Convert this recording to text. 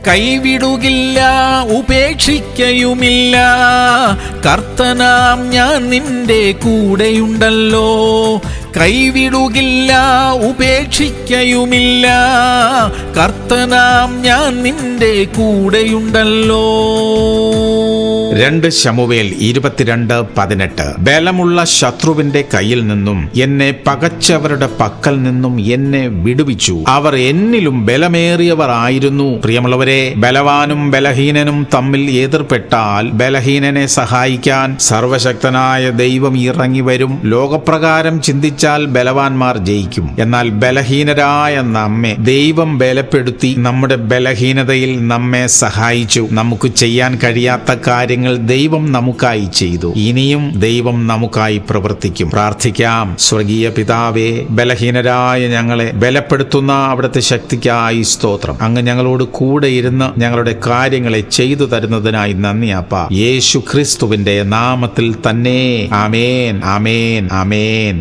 കൈവിടുകില്ല ഉപേക്ഷിക്കയുമില്ല, കർത്തനാം ഞാൻ നിന്റെ കൂടെയുണ്ടല്ലോ. കൈവിടുകില്ല ഉപേക്ഷിക്കയുമില്ല, കർത്തനാം ഞാൻ നിന്റെ കൂടെയുണ്ടല്ലോ. 2 ശമൂവേൽ 22:18. ബലമുള്ള ശത്രുവിന്റെ കയ്യിൽ നിന്നും എന്നെ പകച്ചവരുടെ പക്കൽ നിന്നും എന്നെ വിടുവിച്ചു. അവർ എന്നിലും ബലമേറിയവർ ആയിരുന്നു. പ്രിയമുള്ളവരെ, ബലവാനും ബലഹീനനും തമ്മിൽ എതിർപ്പെട്ടാൽ ബലഹീനനെ സഹായിക്കാൻ സർവശക്തനായ ദൈവം ഇറങ്ങി വരും. ലോകപ്രകാരം ചിന്തിച്ചാൽ ബലവാന്മാർ ജയിക്കും. എന്നാൽ ബലഹീനരായ നമ്മെ ദൈവം ബലപ്പെടുത്തി നമ്മുടെ ബലഹീനതയിൽ നമ്മെ സഹായിച്ചു. നമുക്ക് ചെയ്യാൻ കഴിയാത്ത കാര്യങ്ങൾ ദൈവം നമുക്കായി ചെയ്തു. ഇനിയും ദൈവം നമുക്കായി പ്രവർത്തിക്കും. പ്രാർത്ഥിക്കാം. സ്വർഗീയ പിതാവേ, ബലഹീനരായ ഞങ്ങളെ ബലപ്പെടുത്തുന്ന അവിടുത്തെ ശക്തിക്കായി സ്തോത്രം. അങ്ങ് ഞങ്ങളോട് കൂടെ ഇരുന്ന് ഞങ്ങളുടെ കാര്യങ്ങളെ ചെയ്തു തരുന്നതിനായി നന്ദി അപ്പാ. യേശു ക്രിസ്തുവിന്റെ നാമത്തിൽ തന്നെ. ആമേൻ, ആമേൻ, ആമേൻ.